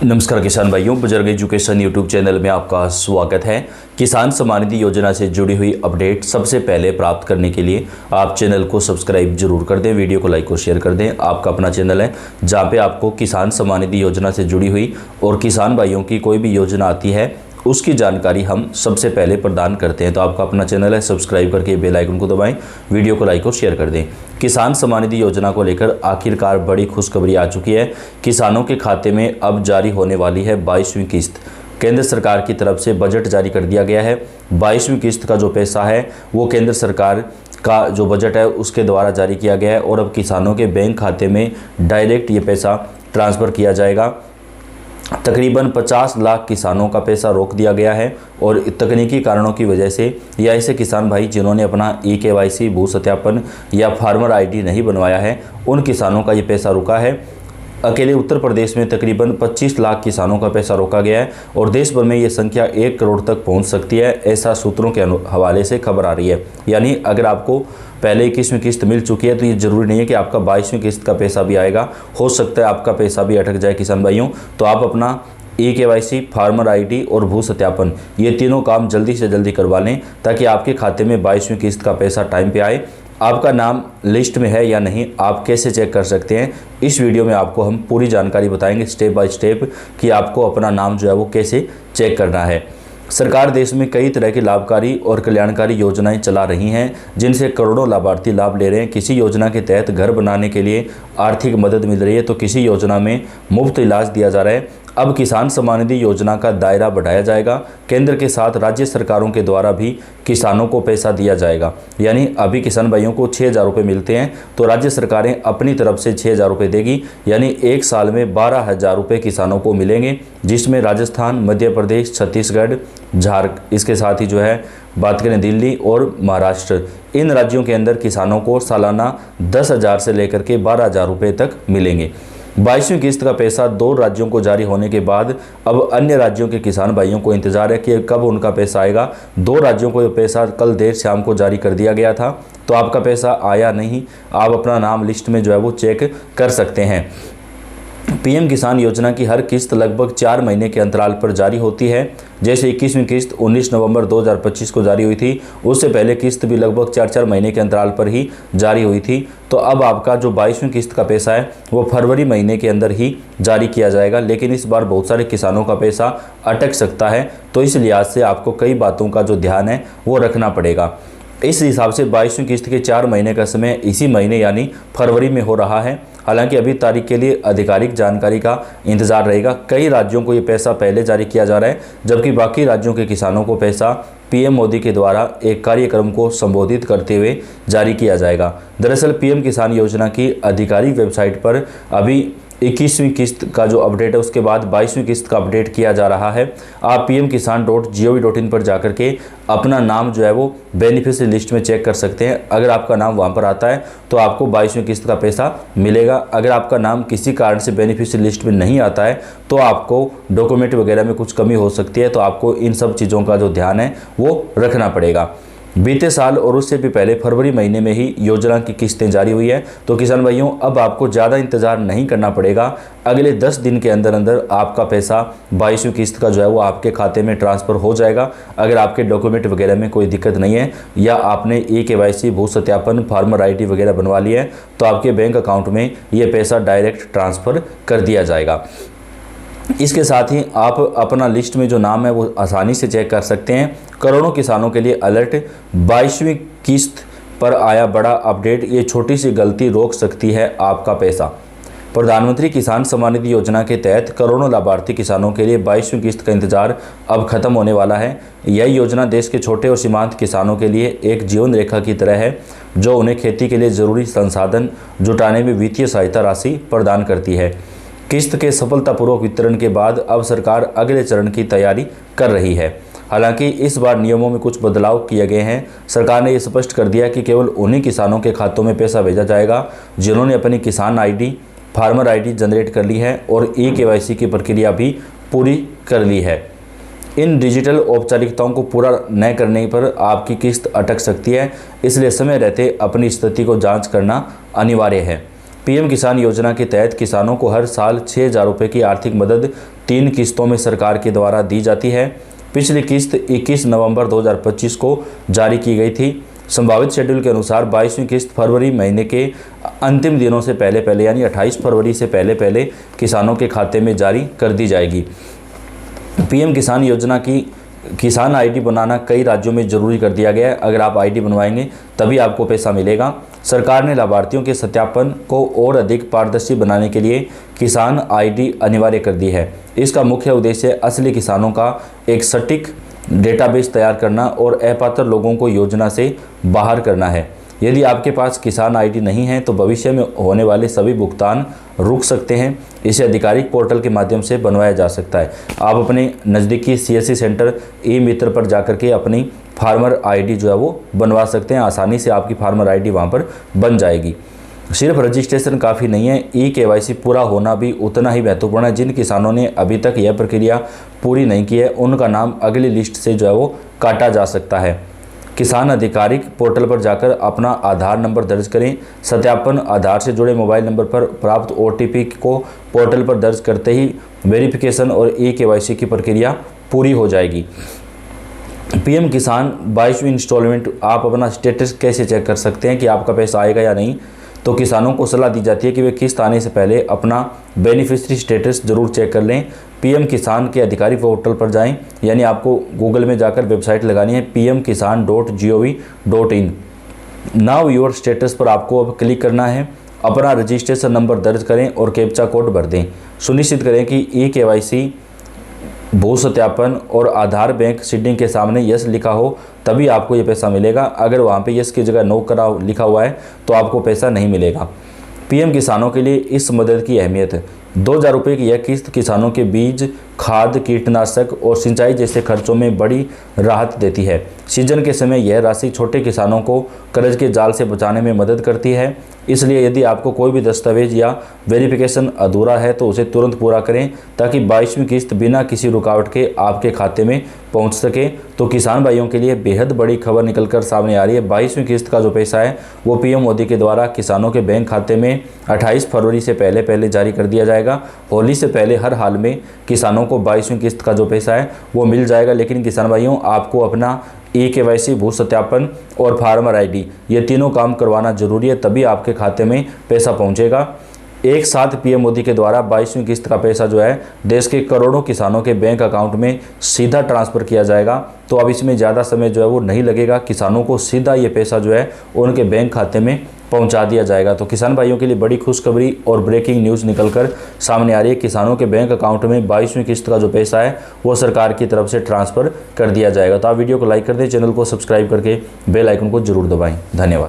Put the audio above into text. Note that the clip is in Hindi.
नमस्कार किसान भाइयों, बुजुर्ग एजुकेशन यूट्यूब चैनल में आपका स्वागत है। किसान सम्मान निधि योजना से जुड़ी हुई अपडेट सबसे पहले प्राप्त करने के लिए आप चैनल को सब्सक्राइब जरूर कर दें, वीडियो को लाइक और शेयर कर दें। आपका अपना चैनल है जहां पे आपको किसान सम्मान निधि योजना से जुड़ी हुई और किसान भाइयों की कोई भी योजना आती है उसकी जानकारी हम सबसे पहले प्रदान करते हैं। तो आपका अपना चैनल है, सब्सक्राइब करके बेल आइकन को दबाएं, वीडियो को लाइक और शेयर कर दें। किसान सम्मान निधि योजना को लेकर आखिरकार बड़ी खुशखबरी आ चुकी है। किसानों के खाते में अब जारी होने वाली है 22वीं किस्त। केंद्र सरकार की तरफ से बजट जारी कर दिया गया है। 22वीं किस्त का जो पैसा है वो केंद्र सरकार का जो बजट है उसके द्वारा जारी किया गया है और अब किसानों के बैंक खाते में डायरेक्ट ये पैसा ट्रांसफ़र किया जाएगा। तकरीबन 50 लाख किसानों का पैसा रोक दिया गया है और तकनीकी कारणों की वजह से या ऐसे किसान भाई जिन्होंने अपना KYC भू सत्यापन या फार्मर ID नहीं बनवाया है उन किसानों का ये पैसा रुका है। अकेले उत्तर प्रदेश में तकरीबन 25 लाख किसानों का पैसा रोका गया है और देश भर में ये संख्या 1 करोड़ तक पहुंच सकती है, ऐसा सूत्रों के हवाले से खबर आ रही है। यानी अगर आपको पहले 21वीं किस्त मिल चुकी है तो ये ज़रूरी नहीं है कि आपका 22वीं किस्त का पैसा भी आएगा। हो सकता है आपका पैसा भी अटक जाए किसान भाइयों। तो आप अपना KYC, फार्मर ID और भू सत्यापन ये तीनों काम जल्दी से जल्दी करवा लें ताकि आपके खाते में 22वीं किस्त का पैसा टाइम पे आए। आपका नाम लिस्ट में है या नहीं, आप कैसे चेक कर सकते हैं, इस वीडियो में आपको हम पूरी जानकारी बताएंगे स्टेप बाय स्टेप कि आपको अपना नाम जो है वो कैसे चेक करना है। सरकार देश में कई तरह की लाभकारी और कल्याणकारी योजनाएं चला रही हैं जिनसे करोड़ों लाभार्थी लाभ ले रहे हैं। किसी योजना के तहत घर बनाने के लिए आर्थिक मदद मिल रही है तो किसी योजना में मुफ्त इलाज दिया जा रहा है। अब किसान सम्मान निधि योजना का दायरा बढ़ाया जाएगा। केंद्र के साथ राज्य सरकारों के द्वारा भी किसानों को पैसा दिया जाएगा। यानी अभी किसान भाइयों को 6,000 रुपये मिलते हैं तो राज्य सरकारें अपनी तरफ से 6,000 रुपये देगी। यानी एक साल में 12,000 रुपये किसानों को मिलेंगे, जिसमें राजस्थान, मध्य प्रदेश, छत्तीसगढ़, झारखंड, इसके साथ ही जो है बात करें दिल्ली और महाराष्ट्र, इन राज्यों के अंदर किसानों को सालाना 10,000 से लेकर के 12,000 रुपये तक मिलेंगे। 22वीं किस्त का पैसा 2 राज्यों को जारी होने के बाद अब अन्य राज्यों के किसान भाइयों को इंतजार है कि कब उनका पैसा आएगा। 2 राज्यों को ये पैसा कल देर शाम को जारी कर दिया गया था तो आपका पैसा आया नहीं। आप अपना नाम लिस्ट में जो है वो चेक कर सकते हैं। PM किसान योजना की हर किस्त लगभग 4 महीने के अंतराल पर जारी होती है। जैसे 21वीं किस्त 19 नवंबर 2025 को जारी हुई थी, उससे पहले किस्त भी लगभग 4-4 महीने के अंतराल पर ही जारी हुई थी। तो अब आपका जो 22वीं किस्त का पैसा है वो फरवरी महीने के अंदर ही जारी किया जाएगा। लेकिन इस बार बहुत सारे किसानों का पैसा अटक सकता है तो इस लिहाज से आपको कई बातों का जो ध्यान है वो रखना पड़ेगा। इस हिसाब से 22वीं किस्त के 4 महीने का समय इसी महीने यानी फरवरी में हो रहा है। हालांकि अभी तारीख के लिए आधिकारिक जानकारी का इंतजार रहेगा। कई राज्यों को ये पैसा पहले जारी किया जा रहा है जबकि बाकी राज्यों के किसानों को पैसा PM मोदी के द्वारा एक कार्यक्रम को संबोधित करते हुए जारी किया जाएगा। दरअसल PM किसान योजना की आधिकारिक वेबसाइट पर अभी 21वीं किस्त का जो अपडेट है उसके बाद 22वीं किस्त का अपडेट किया जा रहा है। आप pmkisan.gov.in पर जाकर के अपना नाम जो है वो बेनिफिशियरी लिस्ट में चेक कर सकते हैं। अगर आपका नाम वहां पर आता है तो आपको 22वीं किस्त का पैसा मिलेगा। अगर आपका नाम किसी कारण से बेनिफिशियरी लिस्ट में नहीं आता है तो आपको डॉक्यूमेंट वगैरह में कुछ कमी हो सकती है, तो आपको इन सब चीज़ों का जो ध्यान है वो रखना पड़ेगा। बीते साल और उससे भी पहले फरवरी महीने में ही योजना की किस्तें जारी हुई है तो किसान भाइयों अब आपको ज़्यादा इंतज़ार नहीं करना पड़ेगा। अगले 10 दिन के अंदर अंदर आपका पैसा 22वीं किस्त का जो है वो आपके खाते में ट्रांसफ़र हो जाएगा। अगर आपके डॉक्यूमेंट वगैरह में कोई दिक्कत नहीं है या आपने KYC भू सत्यापन, फार्मर ID वगैरह बनवा लिया है तो आपके बैंक अकाउंट में ये पैसा डायरेक्ट ट्रांसफ़र कर दिया जाएगा। इसके साथ ही आप अपना लिस्ट में जो नाम है वो आसानी से चेक कर सकते हैं। करोड़ों किसानों के लिए अलर्ट, 22वीं किस्त पर आया बड़ा अपडेट, ये छोटी सी गलती रोक सकती है आपका पैसा। प्रधानमंत्री किसान सम्मान निधि योजना के तहत करोड़ों लाभार्थी किसानों के लिए 22वीं किस्त का इंतजार अब खत्म होने वाला है। यह योजना देश के छोटे और सीमांत किसानों के लिए एक जीवन रेखा की तरह है जो उन्हें खेती के लिए ज़रूरी संसाधन जुटाने में वित्तीय सहायता राशि प्रदान करती है। किस्त के सफलतापूर्वक वितरण के बाद अब सरकार अगले चरण की तैयारी कर रही है। हालांकि इस बार नियमों में कुछ बदलाव किए गए हैं। सरकार ने यह स्पष्ट कर दिया कि केवल उन्हीं किसानों के खातों में पैसा भेजा जाएगा जिन्होंने अपनी किसान ID, फार्मर ID जनरेट कर ली है और KYC की प्रक्रिया भी पूरी कर ली है। इन डिजिटल औपचारिकताओं को पूरा न करने पर आपकी किस्त अटक सकती है, इसलिए समय रहते अपनी स्थिति को जाँच करना अनिवार्य है। पीएम किसान योजना के तहत किसानों को हर साल 6,000 रुपये की आर्थिक मदद 3 किस्तों में सरकार के द्वारा दी जाती है। पिछली किस्त 21 नवंबर 2025 को जारी की गई थी। संभावित शेड्यूल के अनुसार 22वीं किस्त फरवरी महीने के अंतिम दिनों से पहले यानी 28 फरवरी से पहले किसानों के खाते में जारी कर दी जाएगी। पीएम किसान योजना की किसान आईडी बनाना कई राज्यों में ज़रूरी कर दिया गया है। अगर आप आईडी बनवाएंगे तभी आपको पैसा मिलेगा। सरकार ने लाभार्थियों के सत्यापन को और अधिक पारदर्शी बनाने के लिए किसान आईडी अनिवार्य कर दी है। इसका मुख्य उद्देश्य असली किसानों का एक सटीक डेटाबेस तैयार करना और अपात्र लोगों को योजना से बाहर करना है। यदि आपके पास किसान आईडी नहीं है तो भविष्य में होने वाले सभी भुगतान रुक सकते हैं। इसे आधिकारिक पोर्टल के माध्यम से बनवाया जा सकता है। आप अपने नज़दीकी CSC सेंटर ई-मित्र पर जाकर के अपनी फार्मर आईडी जो है वो बनवा सकते हैं। आसानी से आपकी फार्मर आईडी वहाँ पर बन जाएगी। सिर्फ रजिस्ट्रेशन काफ़ी नहीं है, KYC पूरा होना भी उतना ही महत्वपूर्ण है। जिन किसानों ने अभी तक यह प्रक्रिया पूरी नहीं की है उनका नाम अगली लिस्ट से जो है वो काटा जा सकता है। किसान आधिकारिक पोर्टल पर जाकर अपना आधार नंबर दर्ज करें। सत्यापन आधार से जुड़े मोबाइल नंबर पर प्राप्त OTP को पोर्टल पर दर्ज करते ही वेरिफिकेशन और KYC की प्रक्रिया पूरी हो जाएगी। पीएम किसान 22वीं इंस्टॉलमेंट आप अपना स्टेटस कैसे चेक कर सकते हैं कि आपका पैसा आएगा या नहीं। तो किसानों को सलाह दी जाती है कि वे किस्त आने से पहले अपना बेनिफिशियरी स्टेटस जरूर चेक कर लें। पीएम किसान के आधिकारिक पोर्टल पर जाएं, यानी आपको गूगल में जाकर वेबसाइट लगानी है pmkisan.gov.in। नाउ योर स्टेटस पर आपको अब क्लिक करना है। अपना रजिस्ट्रेशन नंबर दर्ज करें और कैप्चा कोड भर दें। सुनिश्चित करें कि KYC, भू सत्यापन और आधार बैंक सीडिंग के सामने यस लिखा हो, तभी आपको ये पैसा मिलेगा। अगर वहाँ पे यस की जगह नो करा लिखा हुआ है तो आपको पैसा नहीं मिलेगा। पीएम किसानों के लिए इस मदद की अहमियत है। 2,000 रुपये की यह किस्त किसानों के बीज, खाद, कीटनाशक और सिंचाई जैसे खर्चों में बड़ी राहत देती है। सीजन के समय यह राशि छोटे किसानों को कर्ज के जाल से बचाने में मदद करती है। इसलिए यदि आपको कोई भी दस्तावेज या वेरिफिकेशन अधूरा है तो उसे तुरंत पूरा करें ताकि 22वीं किस्त बिना किसी रुकावट के आपके खाते में पहुंच सके। तो किसान भाइयों के लिए बेहद बड़ी खबर निकलकर सामने आ रही है। 22वीं किस्त का जो पैसा है वो पीएम मोदी के द्वारा किसानों के बैंक खाते में 28 फरवरी से पहले जारी कर दिया जाएगा। होली से पहले हर हाल में किसानों को 22वीं किस्त का जो पैसा है वो मिल जाएगा। लेकिन किसान भाइयों, आपको अपना KYC, भू सत्यापन और फार्मर आईडी ये तीनों काम करवाना जरूरी है, तभी आपके खाते में पैसा पहुंचेगा। एक साथ पीएम मोदी के द्वारा 22वीं किस्त का पैसा जो है देश के करोड़ों किसानों के बैंक अकाउंट में सीधा ट्रांसफ़र किया जाएगा। तो अब इसमें ज़्यादा समय जो है वो नहीं लगेगा। किसानों को सीधा ये पैसा जो है उनके बैंक खाते में पहुंचा दिया जाएगा। तो किसान भाइयों के लिए बड़ी खुशखबरी और ब्रेकिंग न्यूज़ निकलकर सामने आ रही है। किसानों के बैंक अकाउंट में 22वीं किस्त का जो पैसा है वो सरकार की तरफ से ट्रांसफ़र कर दिया जाएगा। तो आप वीडियो को लाइक कर दें, चैनल को सब्सक्राइब करके बेल आइकन को जरूर दबाएं। धन्यवाद।